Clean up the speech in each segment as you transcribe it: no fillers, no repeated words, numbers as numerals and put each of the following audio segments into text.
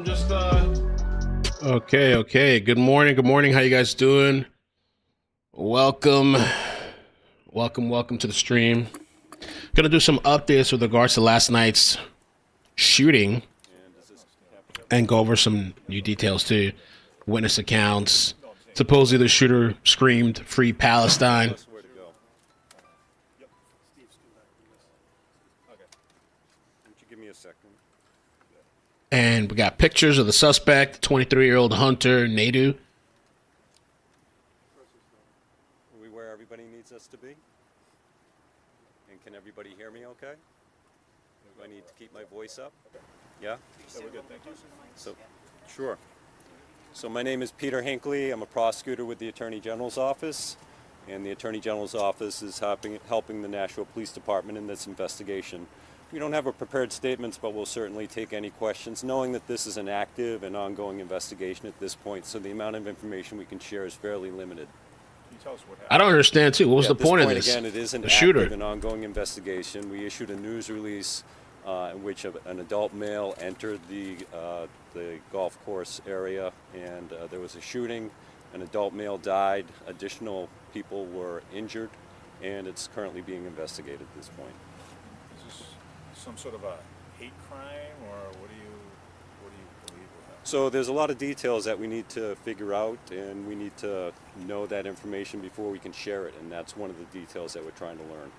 I'm just Okay. Good morning. How you guys doing? Welcome to the stream. Gonna do some updates with regards to last night's shooting and go over some new details too. Witness accounts. Supposedly the shooter screamed, "Free Palestine." Give me a second. And we got pictures of the suspect, 23-year-old Hunter Nadeau. Are we where everybody needs us to be? And can everybody hear me okay? Do I need to keep my voice up? Yeah? We're good, thank you. So, sure. So my name is Peter Hinckley. I'm a prosecutor with the Attorney General's Office. And the Attorney General's Office is helping the Nashua Police Department in this investigation. We don't have a prepared statements, but we'll certainly take any questions, knowing that this is an active and ongoing investigation at this point, so the amount of information we can share is fairly limited. Can you tell us what happened? I don't understand too. What was the point of this? Again, it is an shooter. active and ongoing investigation. We issued a news release in which an adult male entered the golf course area, and there was a shooting. An adult male died. Additional people were injured, and it's currently being investigated at this point. Is this some sort of a hate crime, or what do you believe will happen? So there's a lot of details that we need to figure out, and we need to know that information before we can share it, and that's one of the details that we're trying to learn.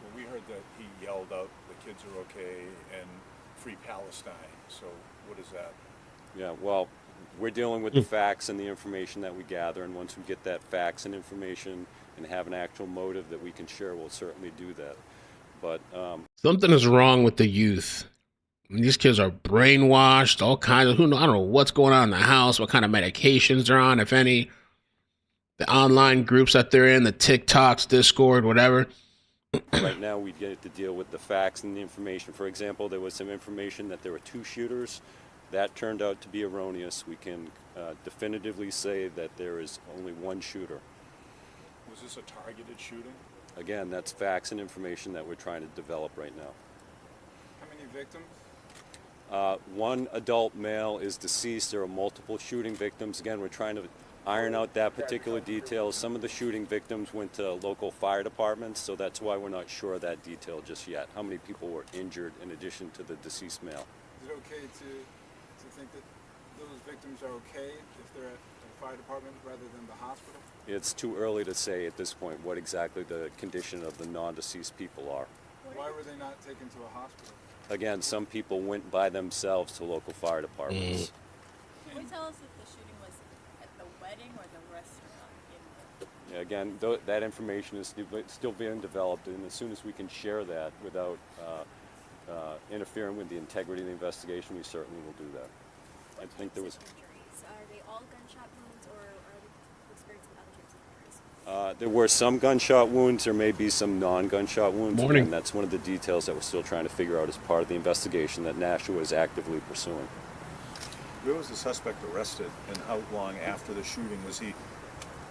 Well, we heard that he yelled out, "The kids are okay," and "Free Palestine." So what is that? Yeah, well, we're dealing with the facts and the information that we gather, and once we get that facts and information and have an actual motive that we can share, we'll certainly do that. But something is wrong with the youth. I mean, these kids are brainwashed, all kinds of, I don't know what's going on in the house, what kind of medications they're on, if any. The online groups that they're in, the TikToks, Discord, whatever. Right now we get to deal with the facts and the information. For example, there was some information that there were two shooters. That turned out to be erroneous. We can definitively say that there is only one shooter. Was this a targeted shooting? Again, that's facts and information that we're trying to develop right now. How many victims? One adult male is deceased. There are multiple shooting victims. Again, we're trying to iron out that particular detail. Some of the shooting victims went to local fire departments, so that's why we're not sure of that detail just yet. How many people were injured in addition to the deceased male? Is it okay to think that those victims are okay if they're at the fire department rather than the hospital? It's too early to say at this point what exactly the condition of the non-deceased people are. Why were they not taken to a hospital? Again, some people went by themselves to local fire departments. Can you tell us if the shooting was at the wedding or the restaurant? Yeah, again, that information is still being developed, and as soon as we can share that without interfering with the integrity of the investigation, we certainly will do that. I think there was. Injuries? Are they all gunshot wounds, or are they experiencing other types of injuries? There were some gunshot wounds. There may be some non-gunshot wounds. Morning. Again, that's one of the details that we're still trying to figure out as part of the investigation that Nashua is actively pursuing. Where was the suspect arrested, and how long after the shooting was he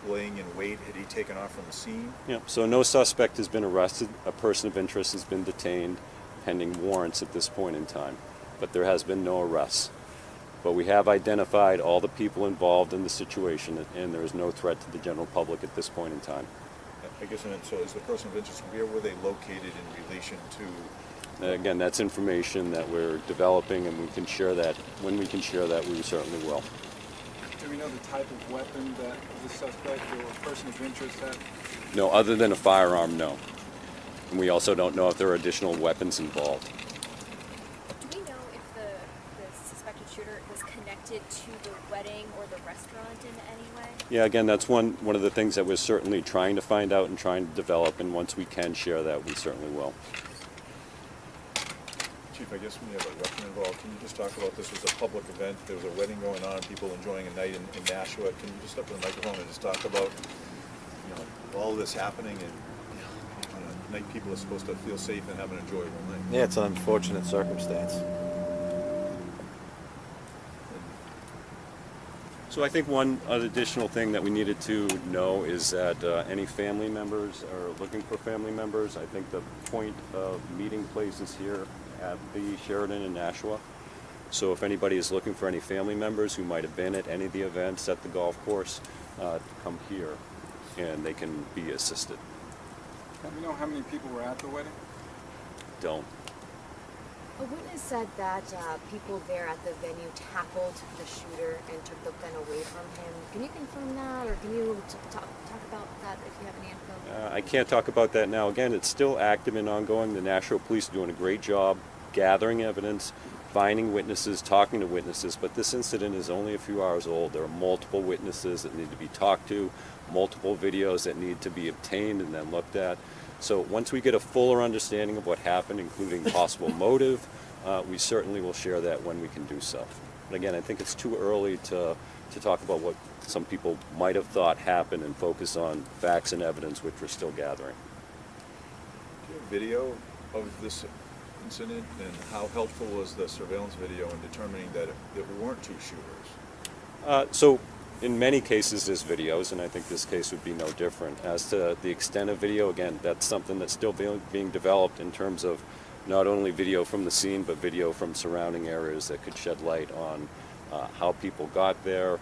laying in wait? Had he taken off from the scene? Yeah, so no suspect has been arrested. A person of interest has been detained pending warrants at this point in time, but there has been no arrests. But we have identified all the people involved in the situation, and there is no threat to the general public at this point in time. I guess, so is the person of interest, where were they located in relation to? Again, that's information that we're developing, and we can share that. When we can share that, we certainly will. Do we know the type of weapon that the suspect or person of interest had? No, other than a firearm, no. And we also don't know if there are additional weapons involved. Do we know if the suspected shooter was connected to the wedding or the restaurant in any way? Yeah, again, that's one of the things that we're certainly trying to find out and trying to develop, and once we can share that, we certainly will. Chief, I guess when you have a weapon involved, can you just talk about this was a public event, there was a wedding going on, people enjoying a night in Nashua. Can you just step to the microphone and just talk about, all this happening, and on a night people are supposed to feel safe and have an enjoyable night? Yeah, it's an unfortunate circumstance. So I think one additional thing that we needed to know is that any family members are looking for family members. I think the point of meeting place is here at the Sheridan in Nashua. So if anybody is looking for any family members who might have been at any of the events at the golf course, come here and they can be assisted. Do we know how many people were at the wedding? Don't. A witness said that people there at the venue tackled the shooter and took the gun away from him. Can you confirm that, or can you talk about that if you have any info? I can't talk about that now. Again, it's still active and ongoing. The Nashua Police are doing a great job gathering evidence, finding witnesses, talking to witnesses, but this incident is only a few hours old. There are multiple witnesses that need to be talked to, multiple videos that need to be obtained and then looked at. So once we get a fuller understanding of what happened, including possible motive, we certainly will share that when we can do so. But again, I think it's too early to talk about what some people might have thought happened and focus on facts and evidence which we're still gathering. Do you have video of this incident, and how helpful was the surveillance video in determining that there weren't two shooters? So in many cases there's videos, and I think this case would be no different. As to the extent of video, again, that's something that's still being developed in terms of not only video from the scene, but video from surrounding areas that could shed light on how people got there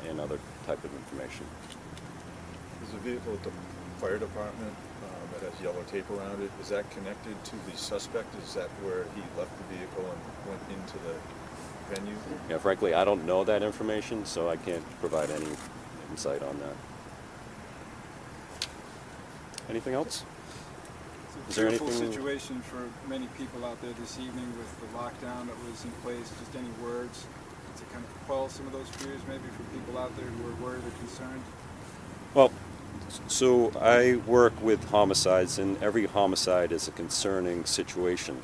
and other type of information. There's a vehicle at the fire department that has yellow tape around it. Is that connected to the suspect? Is that where he left the vehicle and went into the venue? Yeah, frankly, I don't know that information, so I can't provide any insight on that. Anything else? It's Is a there fearful anything- situation for many people out there this evening with the lockdown that was in place. Just any words to kind of quell some of those fears, maybe for people out there who are worried or concerned? Well, so I work with homicides, and every homicide is a concerning situation.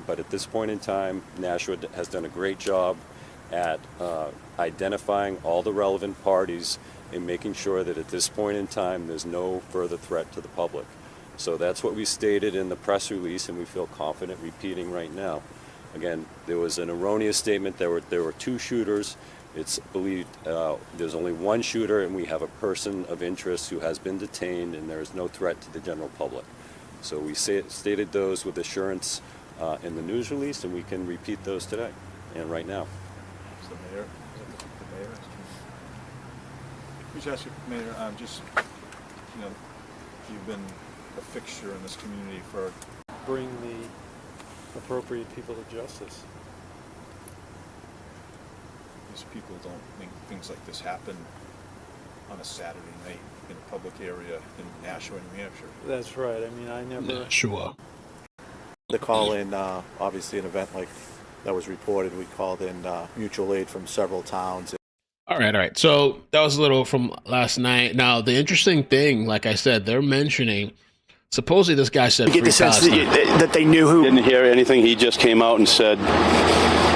But at this point in time, Nashua has done a great job at identifying all the relevant parties and making sure that at this point in time there's no further threat to the public. So that's what we stated in the press release, and we feel confident repeating right now. Again, there was an erroneous statement. There were two shooters. It's believed there's only one shooter, and we have a person of interest who has been detained, and there is no threat to the general public. So we stated those with assurance in the news release, and we can repeat those today and right now. Is the mayor? Is that the mayor? Let me just ask you, Mayor, just, you know, you've been a fixture in this community for... Bring the appropriate people to justice. These people don't think things like this happen on a Saturday night in a public area in Nashua, New Hampshire. That's right. I mean, I never... Nashua. To call in, obviously, an event like that was reported, we called in mutual aid from several towns. All right. So that was a little from last night. Now, the interesting thing, like I said, they're mentioning, supposedly this guy said, You get the sense that they knew who. Didn't hear anything. He just came out and said,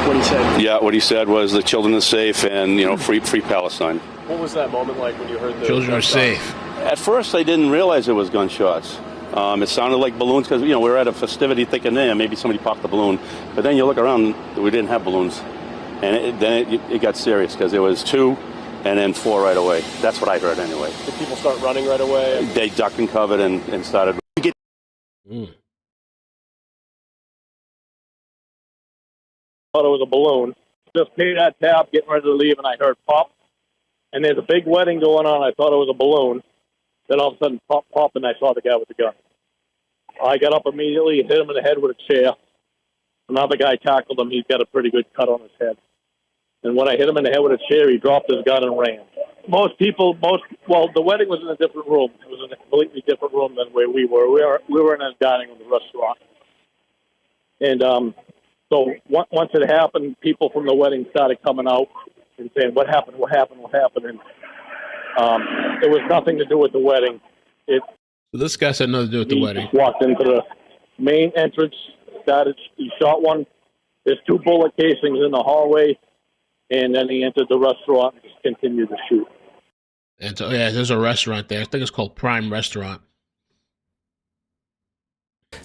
What he said. yeah, what he said was the children are safe and, free Palestine. What was that moment like when you heard the... children are safe. At first, I didn't realize it was gunshots. It sounded like balloons because, we were at a festivity thinking, maybe somebody popped the balloon. But then you look around, we didn't have balloons. And then it got serious because there was two and then four right away. That's what I heard anyway. Did people start running right away? They ducked and covered and started. Thought it was a balloon. Just paid that tab, getting ready to leave, and I heard pop. And there's a big wedding going on. I thought it was a balloon. Then all of a sudden, pop, pop, and I saw the guy with the gun. I got up immediately, hit him in the head with a chair. Another guy tackled him. He's got a pretty good cut on his head. And when I hit him in the head with a chair, he dropped his gun and ran. Well, the wedding was in a different room. It was in a completely different room than where we were. We were in a dining room, the restaurant. And so once it happened, people from the wedding started coming out and saying, what happened? And it was nothing to do with the wedding. So this guy said nothing to do with the wedding. He walked into the main entrance, he shot one. There's two bullet casings in the hallway, and then he entered the restaurant and just continued to shoot. And so, there's a restaurant there. I think it's called Prime Restaurant.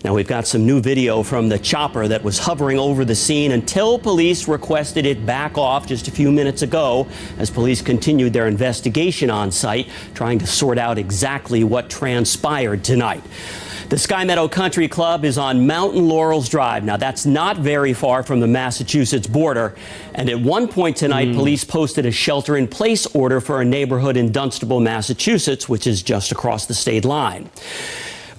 Now we've got some new video from the chopper that was hovering over the scene until police requested it back off just a few minutes ago as police continued their investigation on site, trying to sort out exactly what transpired tonight. The Sky Meadow Country Club is on Mountain Laurels Drive. Now, that's not very far from the Massachusetts border. And at one point tonight, police posted a shelter-in-place order for a neighborhood in Dunstable, Massachusetts, which is just across the state line.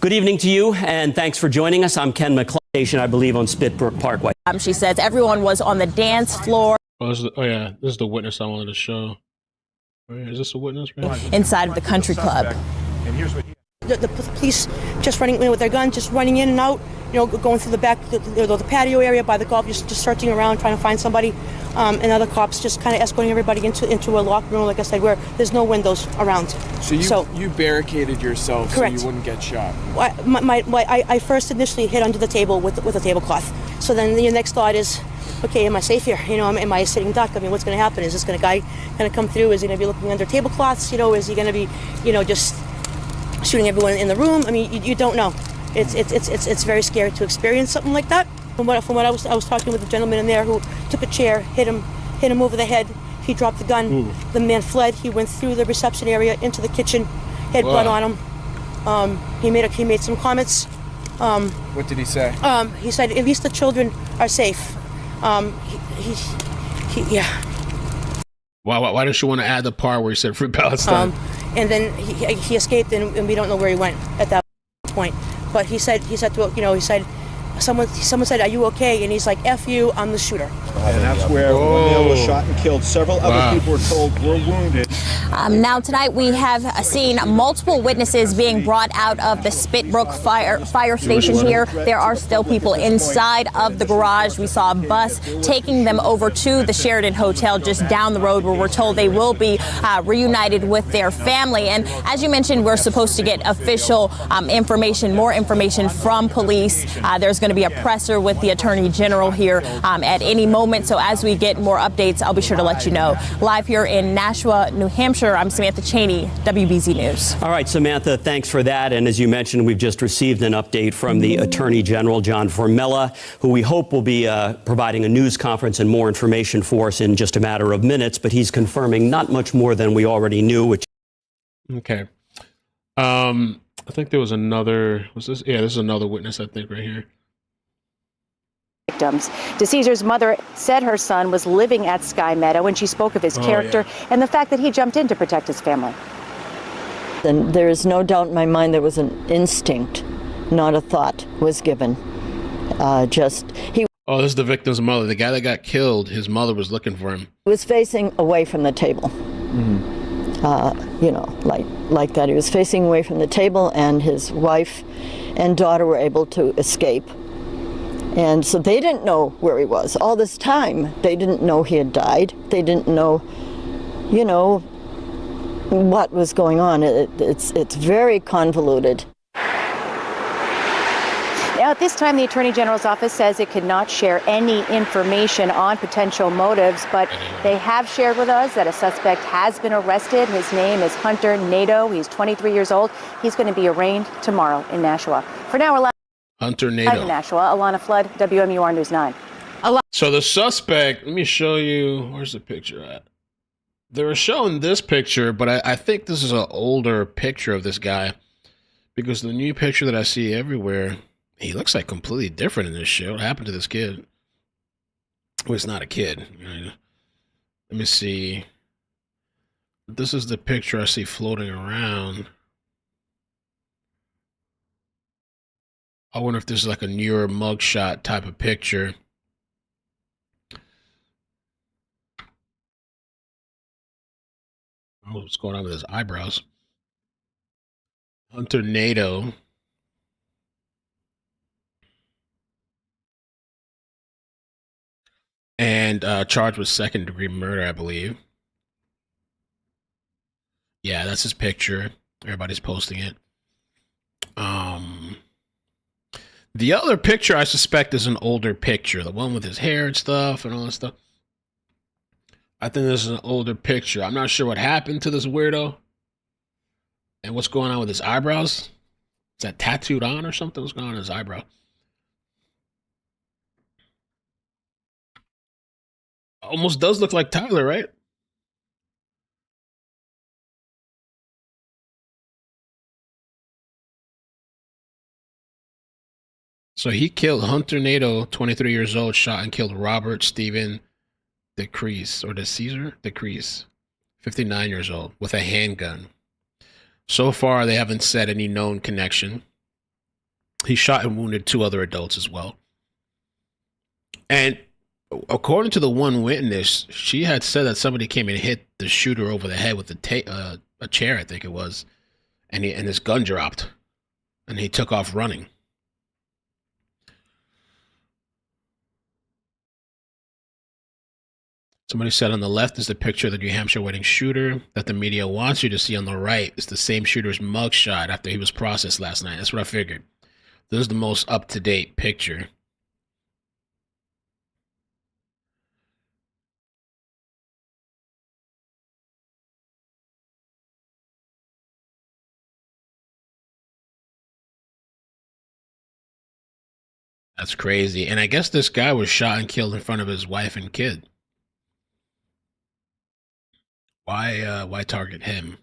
Good evening to you, and thanks for joining us. I'm Ken McClellan, I believe, on Spitbrook Parkway. She says everyone was on the dance floor. Oh yeah, this is the witness I wanted to show. Oh, yeah, is this a witness? Right? Inside of the country club. And here's what the police just running in with their guns, just running in and out, going through the back, the patio area by the golf, just searching around, trying to find somebody. And other cops just kind of escorting everybody into a locked room, like I said, where there's no windows around. So you barricaded yourself correct. So you wouldn't get shot? I first initially hid under the table with a tablecloth. So then the next thought is, okay, am I safe here? Am I a sitting duck? I mean, what's going to happen? Is this guy going to come through? Is he going to be looking under tablecloths? Is he going to be, just shooting everyone in the room? I mean, you don't know. It's very scary to experience something like that. From what I was talking with a gentleman in there who took a chair, hit him over the head. He dropped the gun. Ooh. The man fled. He went through the reception area into the kitchen. He had blood on him. He made some comments. What did he say? He said at least the children are safe. Yeah. Why don't you want to add the part where he said "Free Palestine"? And then he escaped, and we don't know where he went at that point. But he said someone said, "Are you okay?" And he's like, "F you, I'm the shooter." And that's where one male was shot and killed. Several other people were told were wounded. Now tonight we have seen multiple witnesses being brought out of the Spitbrook fire station here. There are still people inside of the garage. We saw a bus taking them over to the Sheridan Hotel just down the road, where we're told they will be reunited with their family. And as you mentioned, we're supposed to get official more information from police. There's going to be a presser with the Attorney General here at any moment. So as we get more updates, I'll be sure to let you know. Live here in Nashua, New Hampshire, I'm Samantha Cheney, WBZ News. All right, Samantha, thanks for that. And as you mentioned, we've just received an update from the Attorney General, John Formella, who we hope will be providing a news conference and more information for us in just a matter of minutes. But he's confirming not much more than we already knew. Okay. I think there was another. Was this? Yeah, this is another witness, I think, right here. Victims. DeCesare's mother said her son was living at Sky Meadow, and she spoke of his character and the fact that he jumped in to protect his family. And there is no doubt in my mind there was an instinct, not a thought was given. Oh, this is the victim's mother. The guy that got killed, his mother was looking for him. He was facing away from the table. Like that. He was facing away from the table, and his wife and daughter were able to escape. And so they didn't know where he was. All this time, they didn't know he had died. They didn't know, what was going on. It's very convoluted. Now, at this time, the Attorney General's office says it could not share any information on potential motives, but they have shared with us that a suspect has been arrested. His name is Hunter Nadeau. He's 23 years old. He's going to be arraigned tomorrow in Nashua. For now, Hunter Nadeau. In Nashua, Alana Flood, WMUR News 9. So the suspect, let me show you, where's the picture at? They were showing this picture, but I think this is an older picture of this guy, because the new picture that I see everywhere, he looks like completely different in this shit. What happened to this kid? Well, it's not a kid. Let me see. This is the picture I see floating around. I wonder if this is like a newer mugshot type of picture. Oh, what's going on with his eyebrows? Hunter Nadeau. And charged with second-degree murder, I believe. Yeah, that's his picture. Everybody's posting it. The other picture I suspect is an older picture. The one with his hair and stuff and all that stuff. I think this is an older picture. I'm not sure what happened to this weirdo. And what's going on with his eyebrows. Is that tattooed on or something? What's going on with his eyebrow? Almost does look like Tyler, right? So he killed Hunter Nadeau, 23 years old, shot and killed Robert Steven DeCesare, 59 years old, with a handgun. So far, they haven't said any known connection. He shot and wounded 2 other adults as well. And according to the one witness, she had said that somebody came and hit the shooter over the head with a chair, I think it was, and his gun dropped, and he took off running. Somebody said on the left is the picture of the New Hampshire wedding shooter that the media wants you to see. On the right is the same shooter's mugshot after he was processed last night. That's what I figured. This is the most up-to-date picture. That's crazy. And I guess this guy was shot and killed in front of his wife and kid. Why target him?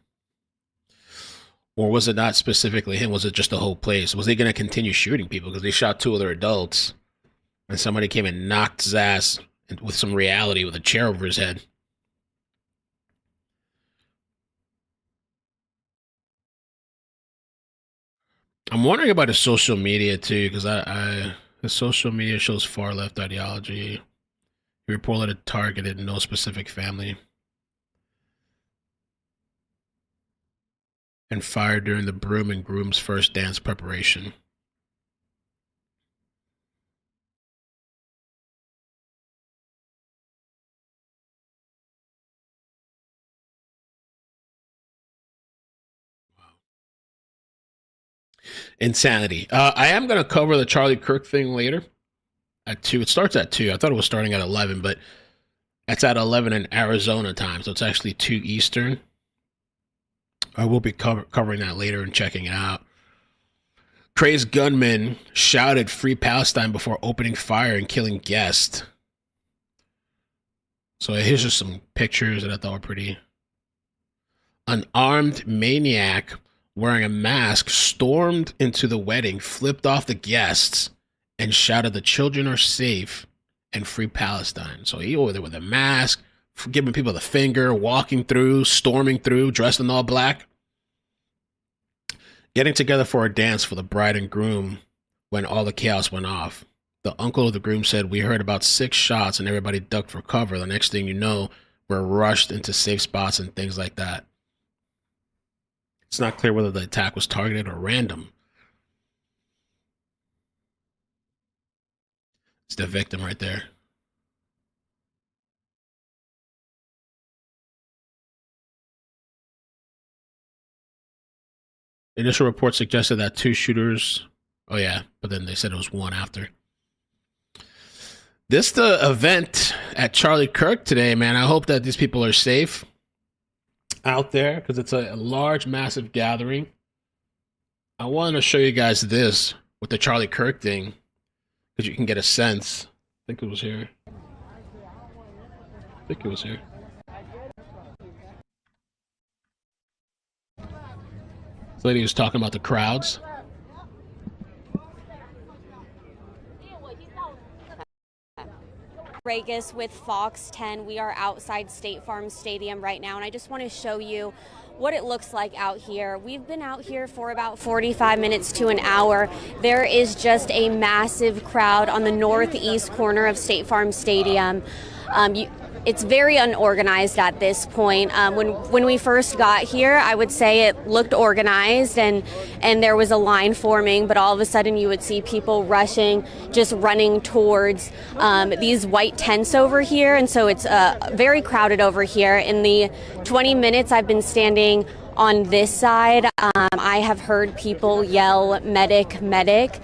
Or was it not specifically him? Was it just the whole place? Was he going to continue shooting people? Because they shot 2 other adults, and somebody came and knocked his ass with some reality with a chair over his head. I'm wondering about his social media too, because his social media shows far left ideology. He reportedly targeted no specific family and fired during the broom and groom's first dance preparation. Wow. Insanity. I am going to cover the Charlie Kirk thing later at 2. It starts at 2. I thought it was starting at 11, but it's at 11 in Arizona time, so it's actually 2 Eastern. I will be covering that later and checking it out. Crazed gunman shouted "Free Palestine" before opening fire and killing guests. So here's just some pictures that I thought were pretty. An armed maniac wearing a mask stormed into the wedding, flipped off the guests, and shouted "The children are safe" and "Free Palestine." So he over there with a mask, giving people the finger, walking through, storming through, dressed in all black. Getting together for a dance for the bride and groom when all the chaos went off. The uncle of the groom said, "We heard about 6 shots and everybody ducked for cover. The next thing you know, we're rushed into safe spots," and things like that. It's not clear whether the attack was targeted or random. It's the victim right there. Initial reports suggested that 2 shooters. Oh yeah, but then they said it was 1 after. This the event at Charlie Kirk today, man. I hope that these people are safe out there because it's a large, massive gathering. I wanted to show you guys this with the Charlie Kirk thing because you can get a sense. I think it was here. This lady was talking about the crowds. Regis with Fox 10. We are outside State Farm Stadium right now, and I just want to show you what it looks like out here. We've been out here for about 45 minutes to an hour. There is just a massive crowd on the northeast corner of State Farm Stadium. It's very unorganized at this point. When we first got here, I would say it looked organized and there was a line forming, but all of a sudden you would see people rushing, just running towards these white tents over here. And so it's very crowded over here. In the 20 minutes I've been standing on this side, I have heard people yell, "Medic, medic."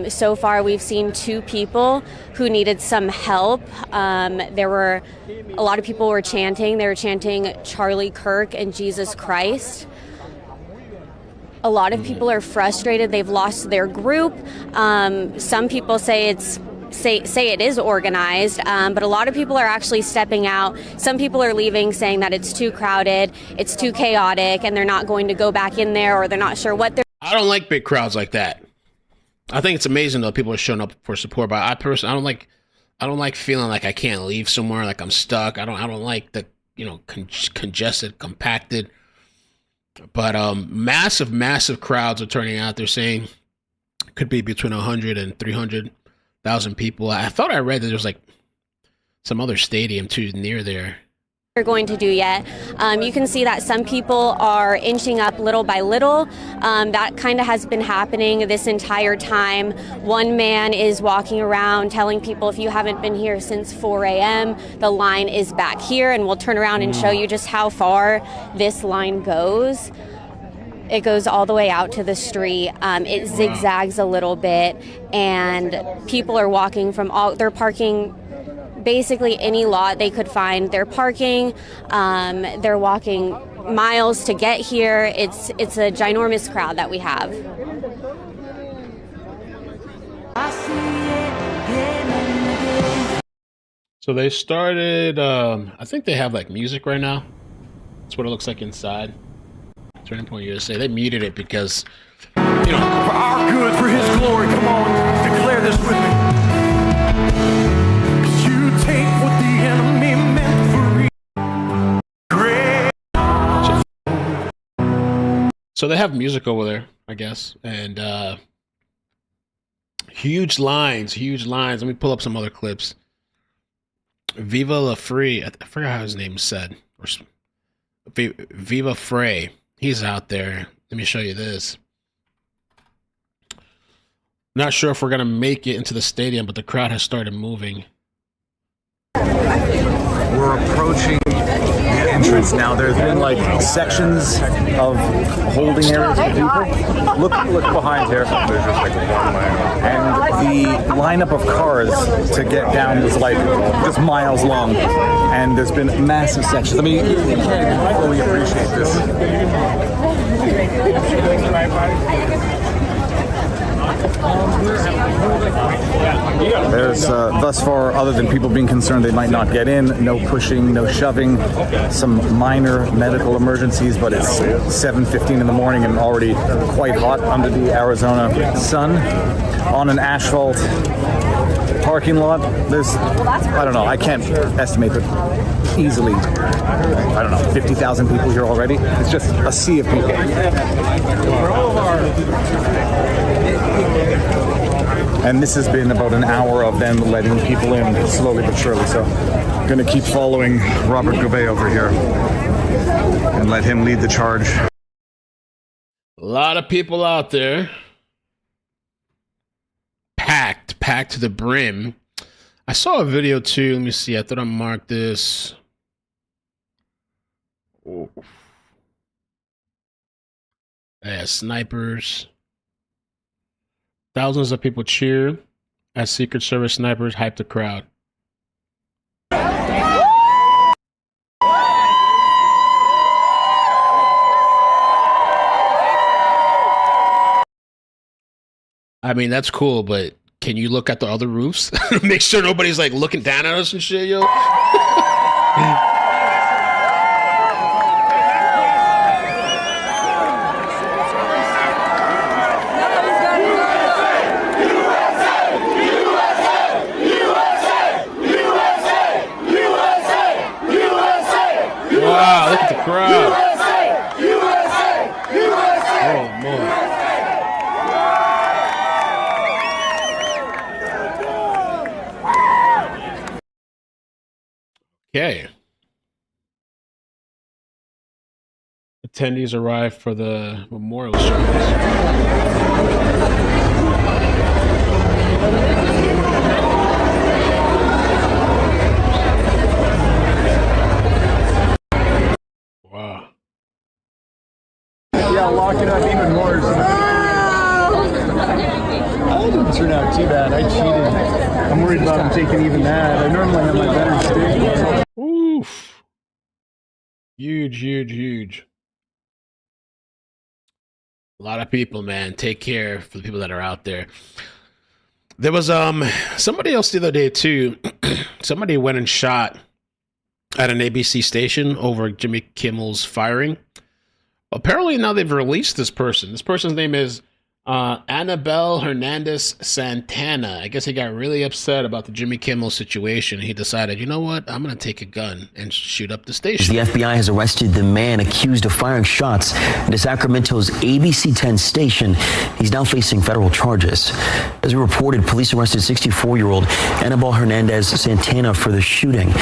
So far, we've seen 2 people who needed some help. There were a lot of people were chanting. They were chanting Charlie Kirk and Jesus Christ. A lot of people are frustrated. They've lost their group. Some people say it is organized, but a lot of people are actually stepping out. Some people are leaving saying that it's too crowded, it's too chaotic, and they're not going to go back in there, or they're not sure what they're... I don't like big crowds like that. I think it's amazing though people are showing up for support. But I personally, I don't like feeling like I can't leave somewhere, like I'm stuck. I don't like the congested, compacted. But massive crowds are turning out. They're saying it could be between 100 and 300,000 people. I thought I read that there was like some other stadium too near there. We're going to do yet. You can see that some people are inching up little by little. That kind of has been happening this entire time. One man is walking around telling people, if you haven't been here since 4 a.m., the line is back here, and we'll turn around and show you just how far this line goes. It goes all the way out to the street. It zigzags a little bit, and people are walking they're parking basically any lot they could find. They're parking, they're walking miles to get here. It's a ginormous crowd that we have. So they started, I think they have like music right now. That's what it looks like inside. Turning Point USA. They muted it because, For our good, for his glory, come on, declare this with me. You take what the enemy meant for So they have music over there, I guess, and huge lines. Let me pull up some other clips. Viva La Free, I forgot how his name is said. Or Viva Frey, he's out there. Let me show you this. Not sure if we're gonna make it into the stadium, but the crowd has started moving. We're approaching the entrance now. There's been like sections of holding areas for people. Look behind here. There's just like one lane. And the lineup of cars to get down is like just miles long. And there's been massive sections. I mean, you can't fully appreciate this. There's thus far, other than people being concerned they might not get in, no pushing, no shoving, some minor medical emergencies, but it's 7:15 in the morning and already quite hot under the Arizona sun. On an asphalt parking lot, there's, I don't know, I can't estimate, but easily, I don't know, 50,000 people here already. It's just a sea of people. And this has been about an hour of them letting people in slowly but surely. So I'm going to keep following Robert Gouvet over here and let him lead the charge. A lot of people out there. Packed to the brim. I saw a video too. Let me see. I thought I marked this. Oh. Yeah, snipers. Thousands of people cheer as Secret Service snipers hype the crowd. I mean, that's cool, but can you look at the other roofs? Make sure nobody's like looking down at us and shit, yo. Wow, look at the crowd. Oh, boy. Okay. Attendees arrive for the memorial service. Wow. Yeah, locking up even more. I didn't turn out too bad. I cheated. I'm worried about him taking even that. I normally have my better stick. Oof. Huge. A lot of people, man. Take care for the people that are out there. There was somebody else the other day too. Somebody went and shot at an ABC station over Jimmy Kimmel's firing. Apparently now they've released this person. This person's name is Annabelle Hernandez Santana. I guess he got really upset about the Jimmy Kimmel situation. He decided, you know what? I'm going to take a gun and shoot up the station. The FBI has arrested the man accused of firing shots into Sacramento's ABC 10 station. He's now facing federal charges. As we reported, police arrested 64-year-old Annabelle Hernandez Santana for the shooting.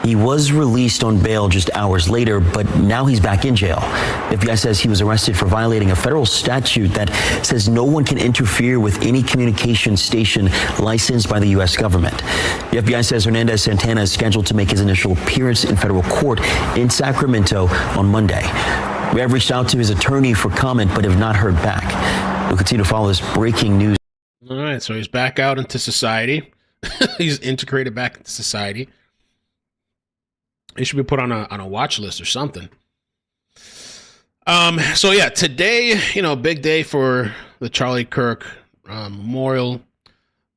He was released on bail just hours later, but now he's back in jail. The FBI says he was arrested for violating a federal statute that says no one can interfere with any communication station licensed by the U.S. government. The FBI says Hernandez Santana is scheduled to make his initial appearance in federal court in Sacramento on Monday. We have reached out to his attorney for comment, but have not heard back. We'll continue to follow this breaking news. All right, so he's back out into society. He's integrated back into society. He should be put on a watch list or something. So yeah, today, big day for the Charlie Kirk memorial.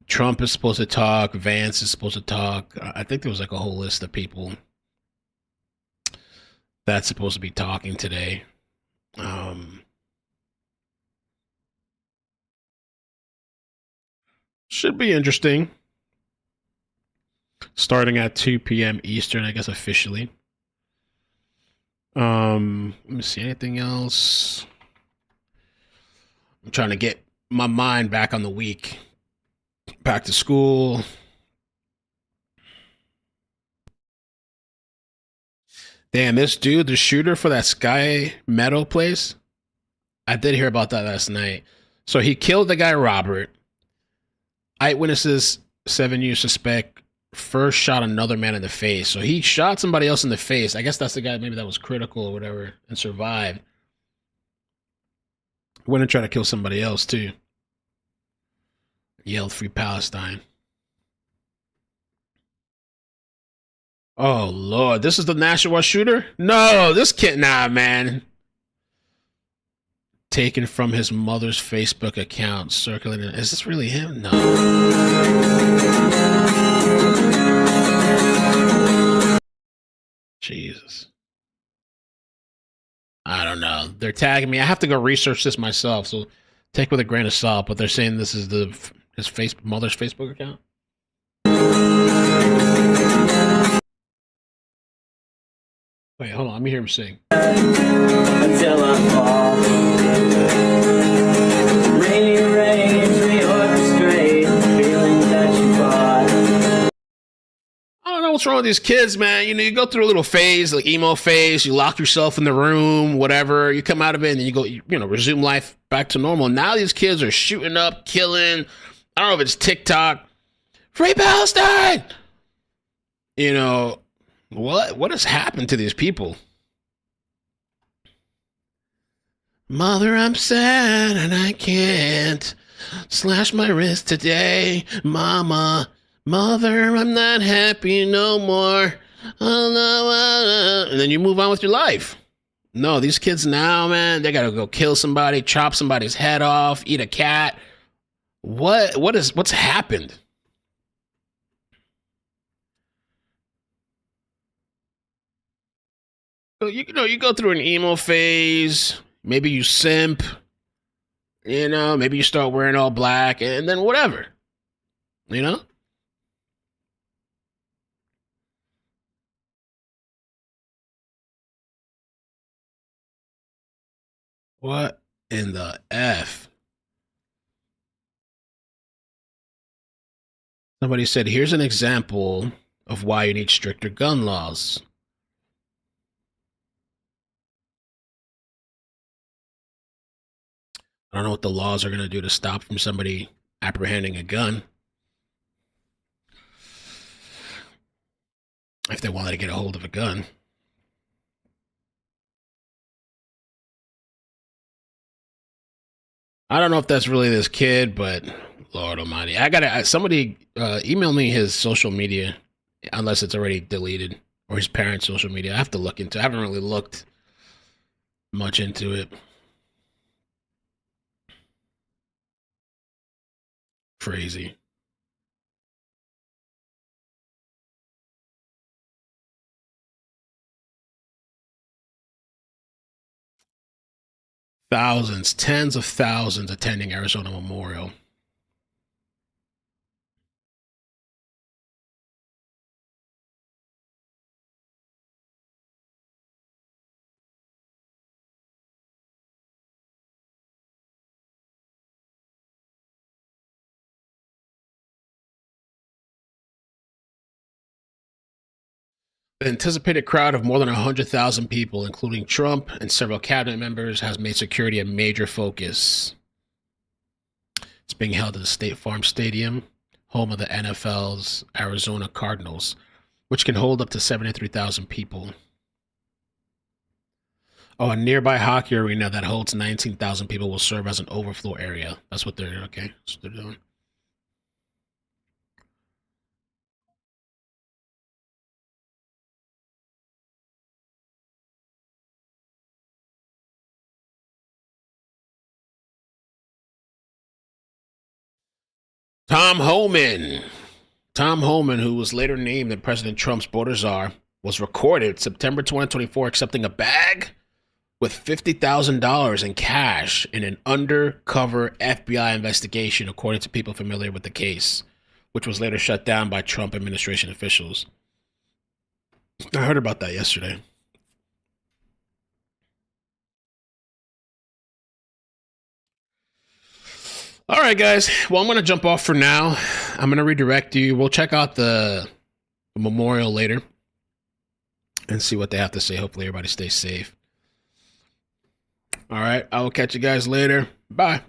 Trump is supposed to talk. Vance is supposed to talk. I think there was like a whole list of people that's supposed to be talking today. Should be interesting. Starting at 2 p.m. Eastern, I guess, officially. Let me see, anything else? I'm trying to get my mind back on the week. Back to school. Damn, this dude, the shooter for that Sky Meadow place, I did hear about that last night. So he killed the guy, Robert. Eyewitnesses, 7U suspect, first shot another man in the face. So he shot somebody else in the face. I guess that's the guy maybe that was critical or whatever and survived. Went and tried to kill somebody else too. Yelled "Free Palestine." Oh Lord, this is the Nashua shooter? No, this kid, nah, man. Taken from his mother's Facebook account, circulating. Is this really him? No. Jesus. I don't know. They're tagging me. I have to go research this myself, so take with a grain of salt. But they're saying this is his mother's Facebook account. Wait, hold on. Let me hear him sing. Until I fall. I don't know what's wrong with these kids, man. You go through a little phase, like emo phase. You lock yourself in the room, whatever. You come out of it, and then you go, resume life back to normal. Now these kids are shooting up, killing. I don't know if it's TikTok. Free Palestine! What has happened to these people? Mother, I'm sad and I can't slash my wrist today. Mama, mother, I'm not happy no more. Oh, no, and then you move on with your life. No, these kids now, man, they gotta go kill somebody, chop somebody's head off, eat a cat. What's happened? You go through an emo phase. Maybe you simp. Maybe you start wearing all black, and then whatever. What in the F? Somebody said, here's an example of why you need stricter gun laws. I don't know what the laws are going to do to stop from somebody apprehending a gun. If they wanted to get a hold of a gun. I don't know if that's really this kid, but Lord almighty. Somebody email me his social media, unless it's already deleted, or his parents' social media. I have to look into it. I haven't really looked much into it. Crazy. Thousands, tens of thousands attending Arizona Memorial. The anticipated crowd of more than 100,000 people, including Trump and several cabinet members, has made security a major focus. It's being held at the State Farm Stadium, home of the NFL's Arizona Cardinals, which can hold up to 73,000 people. Oh, a nearby hockey arena that holds 19,000 people will serve as an overflow area. That's what they're doing. Tom Homan, who was later named President Trump's border czar, was recorded September 2024 accepting a bag with $50,000 in cash in an undercover FBI investigation, according to people familiar with the case, which was later shut down by Trump administration officials. I heard about that yesterday. All right, guys. Well, I'm going to jump off for now. I'm going to redirect you. We'll check out the memorial later and see what they have to say. Hopefully everybody stays safe. All right. I will catch you guys later. Bye.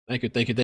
Thank you.